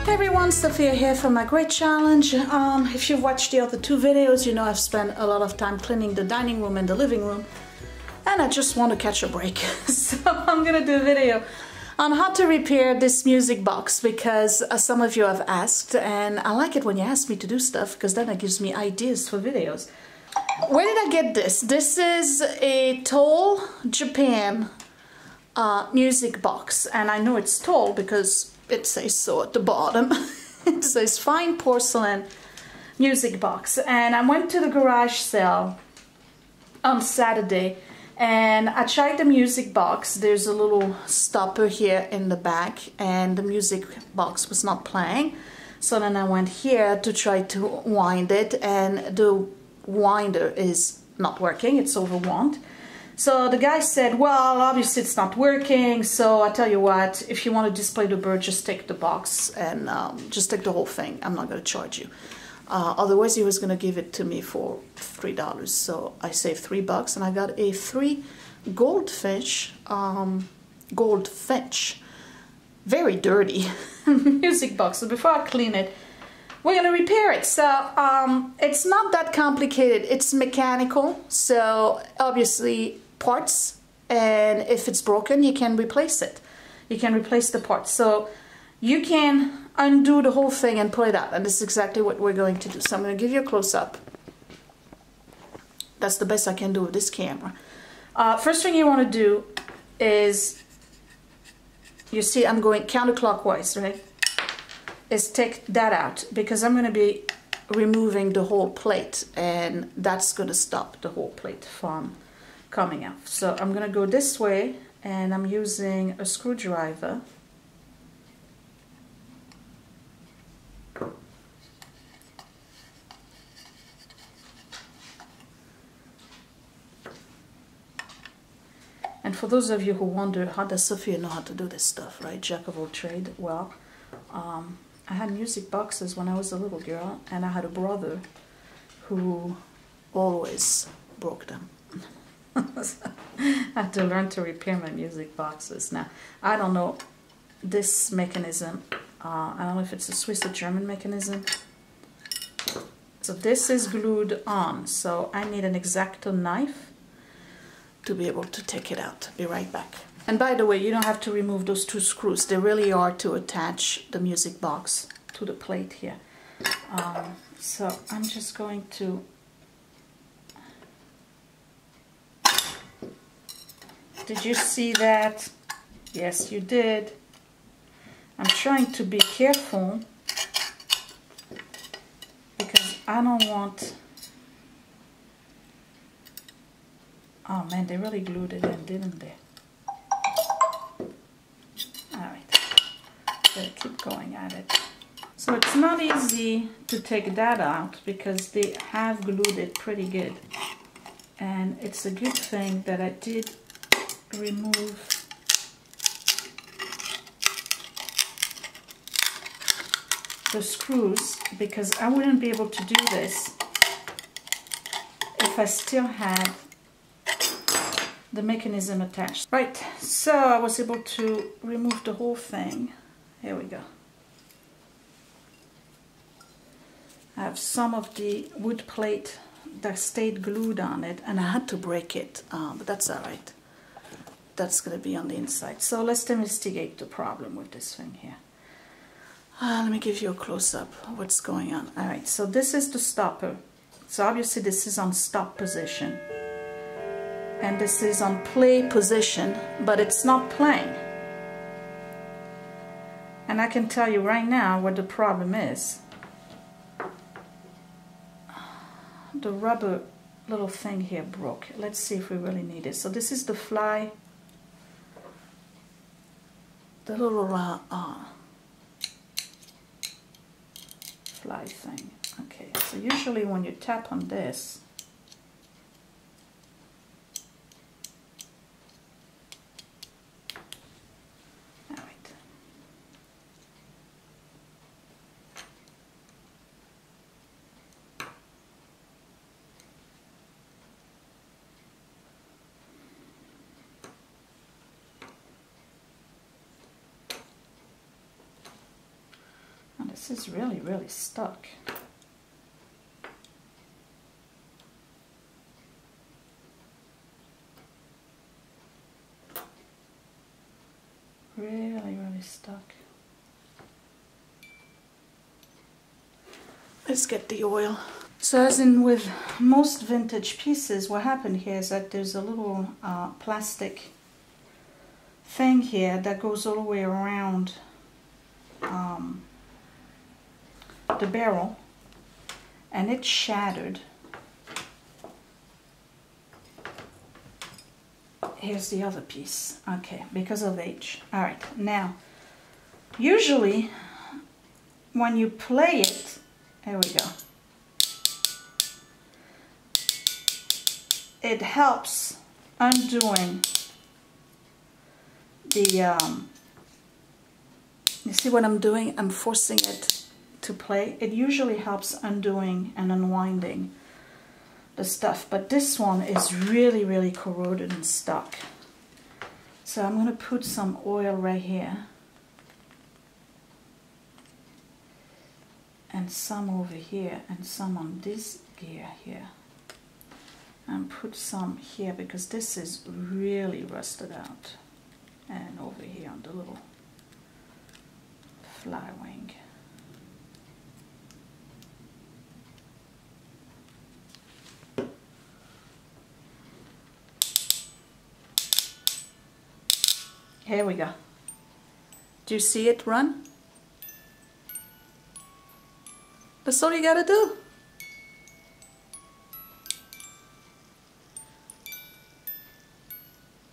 Hey everyone, Sophia here for my great challenge. If you've watched the other two videos, you know I've spent a lot of time cleaning the dining room and the living room, and I just want to catch a break. So I'm gonna do a video on how to repair this music box because some of you have asked, and I like it when you ask me to do stuff because then it gives me ideas for videos. Where did I get this? This is a Toll Japan music box, and I know it's Toll because it says so at the bottom. It says fine porcelain music box, and I went to the garage sale on Saturday and I tried the music box. There's a little stopper here in the back and the music box was not playing, so then I went here to try to wind it, and the winder is not working, it's overwound. So the guy said, well, obviously it's not working, so I tell you what, if you want to display the bird, just take the box and just take the whole thing. I'm not going to charge you. Otherwise he was going to give it to me for $3. So I saved $3 and I got a 3 goldfinch, very dirty music box. So before I clean it, we're going to repair it. So it's not that complicated. It's mechanical, so obviously parts, and if it's broken you can replace it. You can replace the parts. So you can undo the whole thing and pull it out, and this is exactly what we're going to do. So I'm going to give you a close-up. That's the best I can do with this camera. First thing you want to do is, you see I'm going counterclockwise, right? Is take that out because I'm going to be removing the whole plate, and that's going to stop the whole plate from coming out. So I'm going to go this way, and I'm using a screwdriver. And for those of you who wonder, how does Sophia know how to do this stuff, right? Jack of all trades. Well, I had music boxes when I was a little girl, and I had a brother who always broke them. I had to learn to repair my music boxes. Now, I don't know this mechanism. I don't know if it's a Swiss or German mechanism. So this is glued on, so I need an X-Acto knife to be able to take it out. Be right back. And by the way, you don't have to remove those 2 screws. They really are to attach the music box to the plate here. So I'm just going to... Did you see that? Yes, you did. I'm trying to be careful because I don't want... Oh man, they really glued it in, didn't they? Alright, gotta keep going at it. So it's not easy to take that out because they have glued it pretty good. And it's a good thing that I did remove the screws, because I wouldn't be able to do this if I still had the mechanism attached. Right, so I was able to remove the whole thing. Here we go. I have some of the wood plate that stayed glued on it, and I had to break it, but that's all right. That's going to be on the inside. So let's investigate the problem with this thing here. Let me give you a close-up of what's going on. All right, so this is the stopper. So obviously this is on stop position. And this is on play position, but it's not playing. And I can tell you right now what the problem is. The rubber little thing here broke. Let's see if we really need it. So this is the fly, the little fly thing. Okay, so usually when you tap on this, this is really, really stuck. Really, really stuck. Let's get the oil. So as in with most vintage pieces, what happened here is that there's a little plastic thing here that goes all the way around the barrel, and it shattered. Here's the other piece. Okay, because of age. All right, now usually when you play it, there we go, it helps undoing the you see what I'm doing? I'm forcing it to play. It usually helps undoing and unwinding the stuff, but this one is really, really corroded and stuck. So I'm going to put some oil right here and some over here and some on this gear here, and put some here because this is really rusted out, and over here on the little fly wing. Here we go. Do you see it run? That's all you gotta do.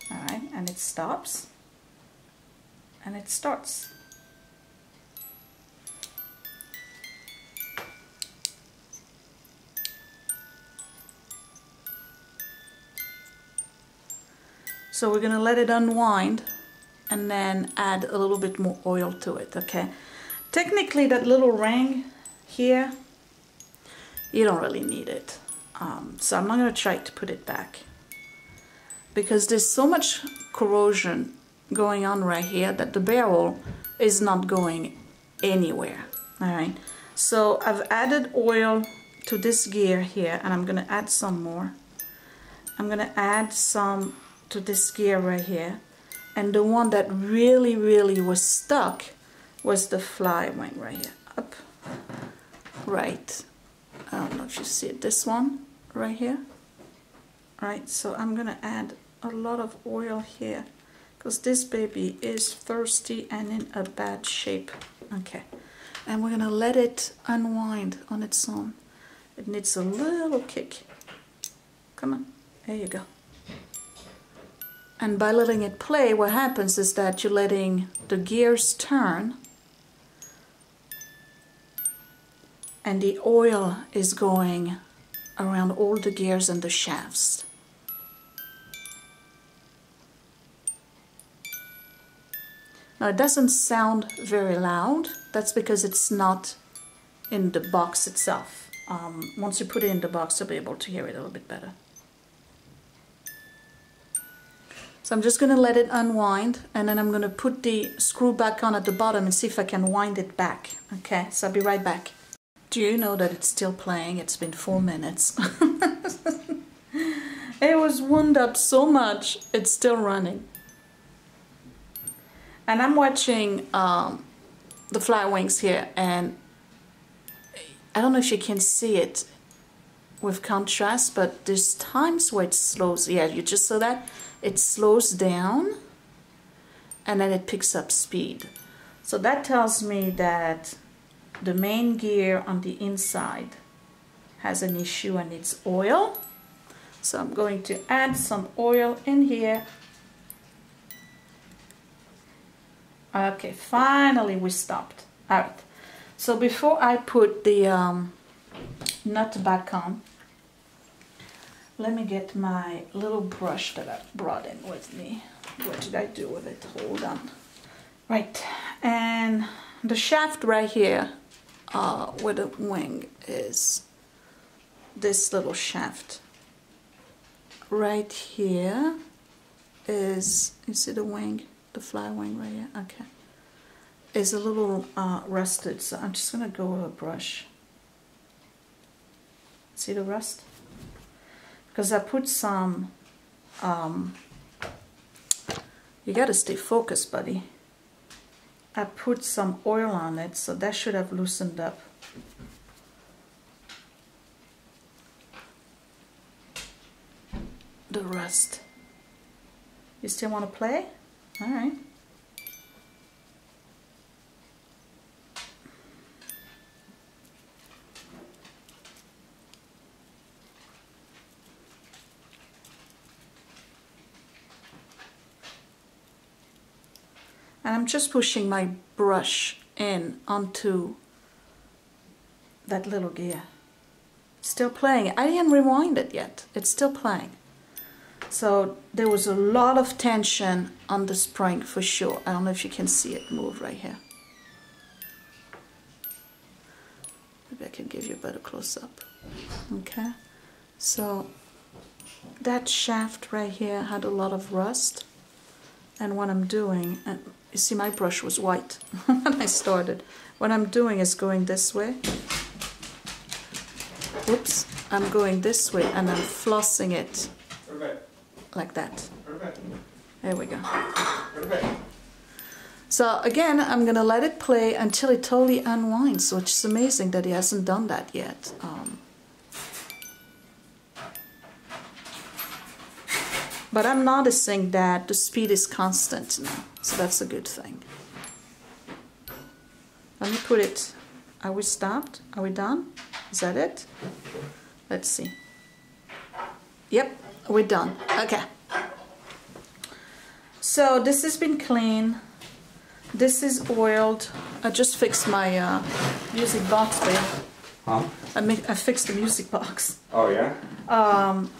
All right, and it stops and it starts. So we're gonna let it unwind and then add a little bit more oil to it, okay? Technically that little ring here, you don't really need it. So I'm not gonna try to put it back because there's so much corrosion going on right here that the barrel is not going anywhere, all right? So I've added oil to this gear here, and I'm gonna add some more. I'm gonna add some to this gear right here. And the one that really, really was stuck was the fly wing right here. Up, right. I don't know if you see it. This one right here. Right, so I'm gonna add a lot of oil here because this baby is thirsty and in a bad shape. Okay, and we're gonna let it unwind on its own. It needs a little kick. Come on, there you go. And by letting it play, what happens is that you're letting the gears turn and the oil is going around all the gears and the shafts. Now it doesn't sound very loud. That's because it's not in the box itself. Once you put it in the box, you'll be able to hear it a little bit better. So I'm just going to let it unwind, and then I'm going to put the screw back on at the bottom and see if I can wind it back. Okay, so I'll be right back. Do you know that it's still playing? It's been 4 minutes. It was wound up so much, it's still running. And I'm watching the fly wings here, and I don't know if you can see it with contrast, but there's times where it slows. Yeah, you just saw that. It slows down and then it picks up speed. So that tells me that the main gear on the inside has an issue and it's oil. So I'm going to add some oil in here. Okay, finally we stopped. All right, so before I put the nut back on, let me get my little brush that I brought in with me. What did I do with it? Hold on. Right, and the shaft right here where the wing is, this little shaft right here is, you see the wing, the fly wing right here? Okay. is a little rusted, so I'm just gonna go with a brush. See the rust? Because I put some, you gotta stay focused, buddy. I put some oil on it, so that should have loosened up. The rust. You still want to play? All right. And I'm just pushing my brush in onto that little gear. Still playing. I didn't rewind it yet. It's still playing. So there was a lot of tension on the spring for sure. I don't know if you can see it move right here. Maybe I can give you a better close-up. Okay. So that shaft right here had a lot of rust. And what I'm doing, and you see my brush was white when I started. What I'm doing is going this way. Whoops. I'm going this way and I'm flossing it. Perfect. Like that. Perfect. There we go. Perfect. So again, I'm gonna let it play until it totally unwinds, which is amazing that he hasn't done that yet. But I'm noticing that the speed is constant now, so that's a good thing. Let me put it. Are we stopped? Are we done? Is that it? Let's see. Yep, we're done. Okay. So this has been clean. This is oiled. I just fixed my music box there. Huh? I fixed the music box. Oh yeah?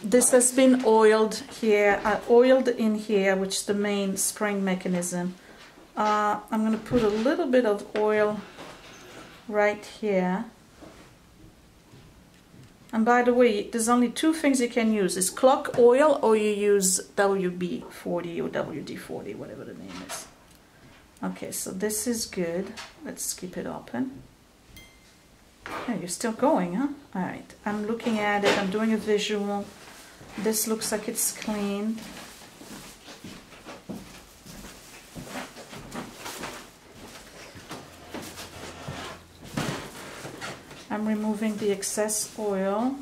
This has been oiled here. I oiled in here, which is the main spring mechanism. I'm going to put a little bit of oil right here. And by the way, there's only two things you can use. It's clock oil, or you use WB-40 or WD-40, whatever the name is. Okay, so this is good. Let's keep it open. Oh, you're still going, huh? All right, I'm looking at it. I'm doing a visual. This looks like it's clean. I'm removing the excess oil.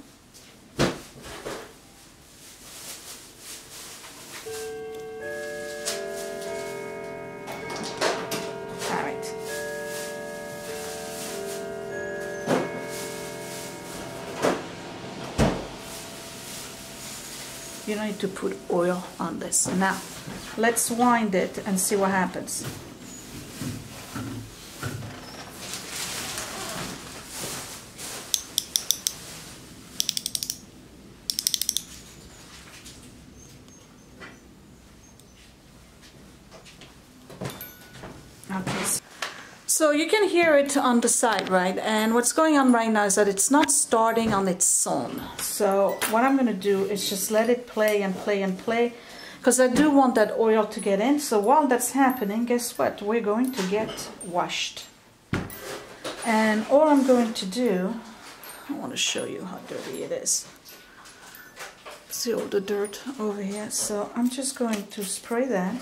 You don't need to put oil on this. Now, let's wind it and see what happens. Okay. So you can hear it on the side, right? And what's going on right now is that it's not starting on its own. So what I'm going to do is just let it play and play and play, because I do want that oil to get in. So while that's happening, guess what? We're going to get washed. And all I'm going to do, I want to show you how dirty it is. See all the dirt over here. So I'm just going to spray that.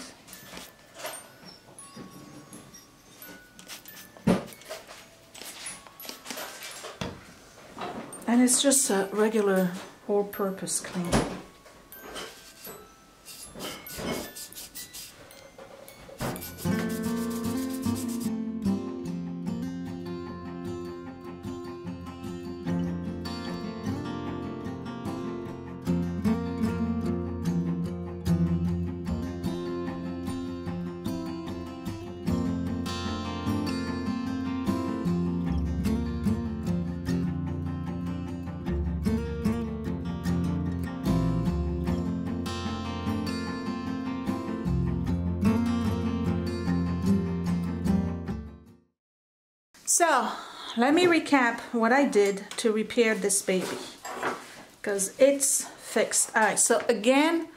And it's just a regular all-purpose cleaner. So, let me recap what I did to repair this baby, because it's fixed. Alright, so again,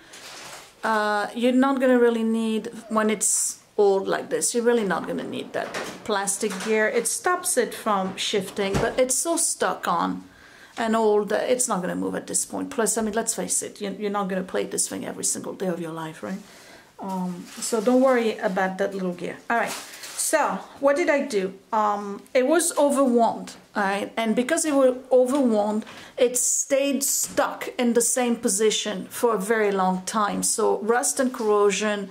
you're not going to really need, when it's old like this, you're really not going to need that plastic gear. It stops it from shifting, but it's so stuck on and old that it's not going to move at this point. Plus, I mean, let's face it, you're not going to play this thing every single day of your life, right? So don't worry about that little gear. All right, so what did I do? It was overwound, all right? And because it was overwound, it stayed stuck in the same position for a very long time. So rust and corrosion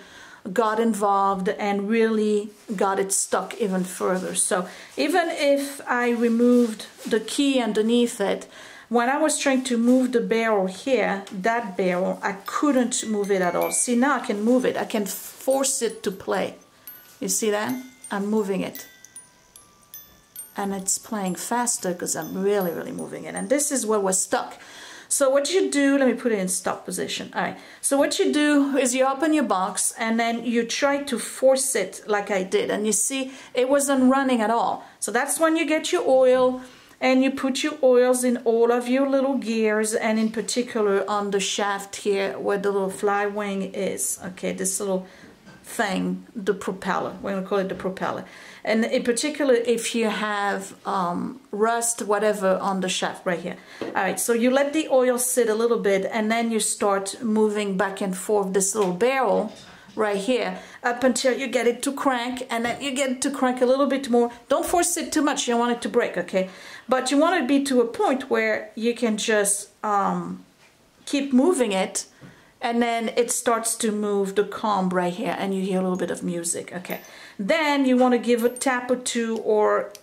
got involved and really got it stuck even further. So even if I removed the key underneath it, when I was trying to move the barrel here, that barrel, I couldn't move it at all. See, now I can move it. I can force it to play. You see that? I'm moving it. And it's playing faster because I'm really, really moving it. And this is where we're stuck. So what you do, let me put it in stop position. All right. So what you do is you open your box and then you try to force it like I did. And you see, it wasn't running at all. So that's when you get your oil. And you put your oils in all of your little gears, and in particular on the shaft here where the little fly wing is. Okay, this little thing, the propeller. We're going to call it the propeller. And in particular, if you have rust, whatever, on the shaft right here. All right, so you let the oil sit a little bit, and then you start moving back and forth this little barrel right here up until you get it to crank, and then you get it to crank a little bit more. Don't force it too much, you don't want it to break, okay? But you want it to be to a point where you can just keep moving it, and then it starts to move the comb right here, and you hear a little bit of music, okay? Then you want to give a tap or two, or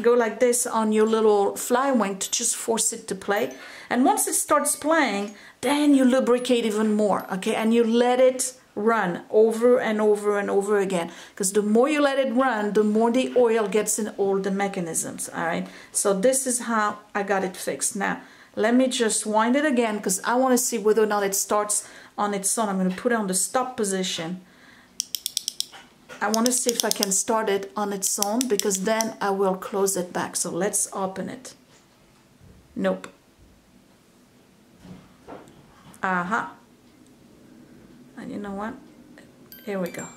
go like this on your little fly wing to just force it to play. And once it starts playing, then you lubricate even more, okay? And you let it run over and over and over again, because the more you let it run, the more the oil gets in all the mechanisms. All right, so this is how I got it fixed. Now let me just wind it again, because I want to see whether or not it starts on its own. I'm going to put it on the stop position. I want to see if I can start it on its own, because then I will close it back. So let's open it. Nope. Aha. And you know what? Here we go.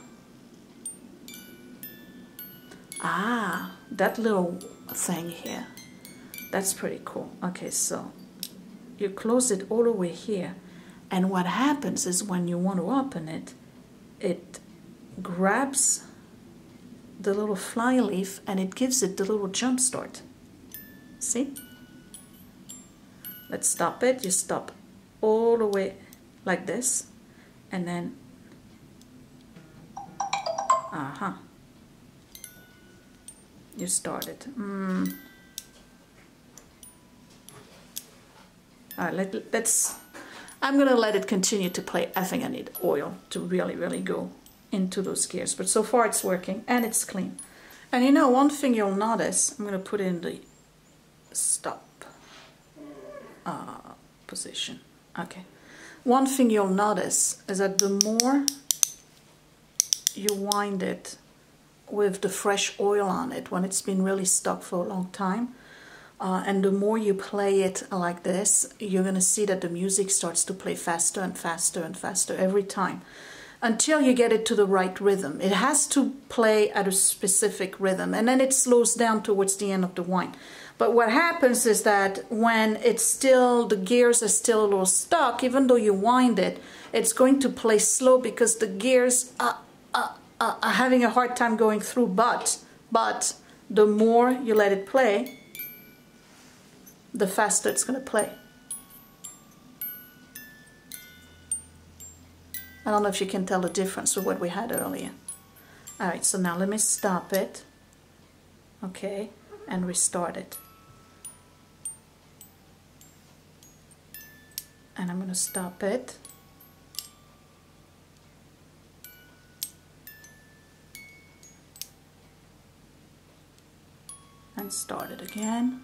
Ah, that little thing here. That's pretty cool. Okay, so you close it all the way here. And what happens is when you want to open it, it grabs the little fly leaf and it gives it the little jump start. See? Let's stop it. You stop all the way like this. And then, you started. All right, let's, I'm gonna let it continue to play. I think I need oil to really, really go into those gears. But so far it's working and it's clean. And you know, one thing you'll notice, I'm gonna put it in the stop position. Okay. One thing you'll notice is that the more you wind it with the fresh oil on it, when it's been really stuck for a long time, and the more you play it like this, you're going to see that the music starts to play faster and faster and faster every time, until you get it to the right rhythm. It has to play at a specific rhythm, and then it slows down towards the end of the wind. But what happens is that when it's still, the gears are still a little stuck, even though you wind it, it's going to play slow because the gears are having a hard time going through. But the more you let it play, the faster it's going to play. I don't know if you can tell the difference with what we had earlier. All right, so now let me stop it, okay, and restart it. And I'm going to stop it. And start it again.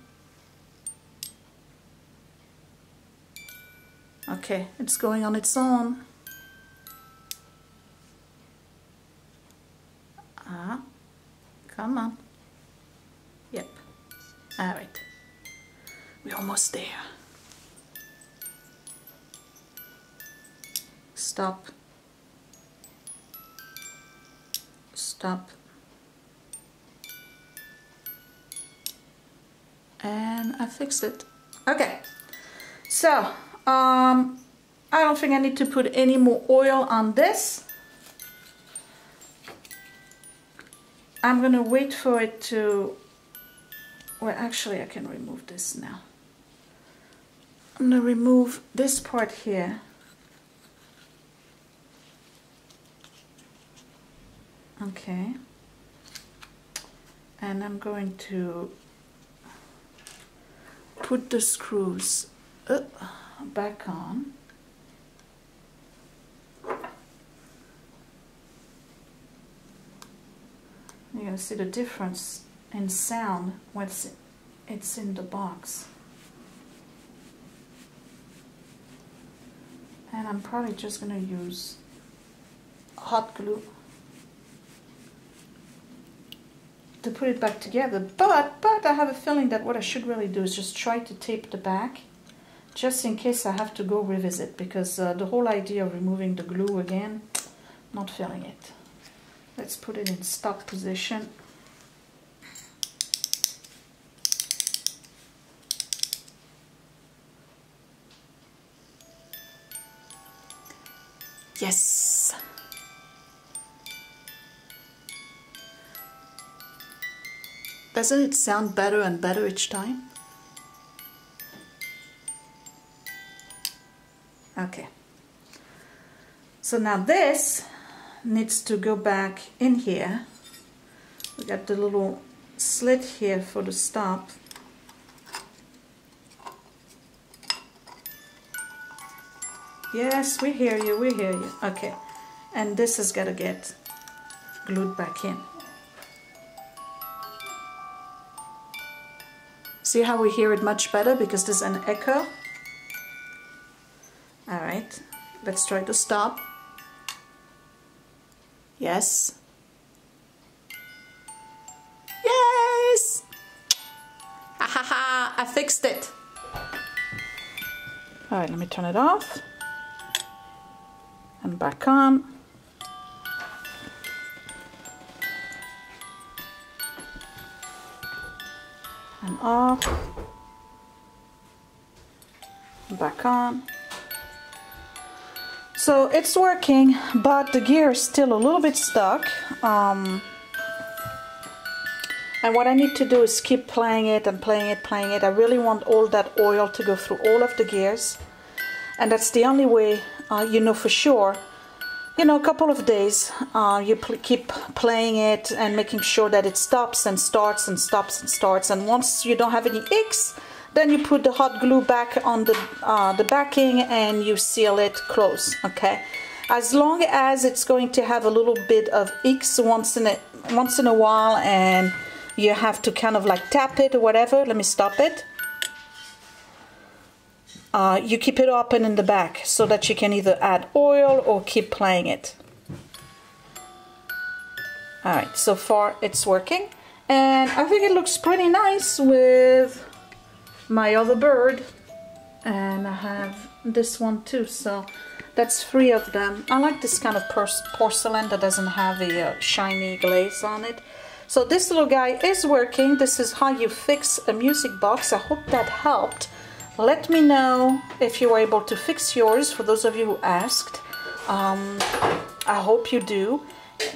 Okay, it's going on its own. Come on. Yep. All right. We're almost there. Stop. stop. And I fixed it. Okay, so I don't think I need to put any more oil on this. I'm gonna wait for it to, well, actually I can remove this now. I'm gonna remove this part here. Okay, and I'm going to put the screws back on. You're going to see the difference in sound when it's in the box. And I'm probably just going to use hot glue to put it back together, but I have a feeling that what I should really do is just try to tape the back, just in case I have to go revisit, because the whole idea of removing the glue again, not feeling it. Let's put it in stock position. Yes. Doesn't it sound better and better each time? Okay. So now this needs to go back in here. We got the little slit here for the stop. Yes, we hear you, we hear you. Okay. And this has got to get glued back in. See how we hear it much better because there's an echo? Alright, let's try to stop. Yes. Yes! Ha, I fixed it. Alright, let me turn it off. And back on. And off. Back on. So it's working, but the gear is still a little bit stuck. And what I need to do is keep playing it and playing it, playing it. I really want all that oil to go through all of the gears. And that's the only way you know for sure. You know, a couple of days, you keep playing it and making sure that it stops and starts and stops and starts. And once you don't have any icks, then you put the hot glue back on the backing and you seal it close, okay? As long as it's going to have a little bit of icks once in a while and you have to kind of like tap it or whatever. Let me stop it. You keep it open in the back so that you can either add oil or keep playing it. Alright, so far it's working. And I think it looks pretty nice with my other bird. And I have this one too, so that's 3 of them. I like this kind of porcelain that doesn't have a shiny glaze on it. So this little guy is working. This is how you fix a music box. I hope that helped. Let me know if you were able to fix yours, for those of you who asked. I hope you do,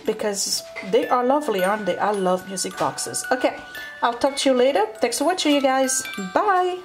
because they are lovely, aren't they? I love music boxes. Okay, I'll talk to you later. Thanks for watching, you guys. Bye!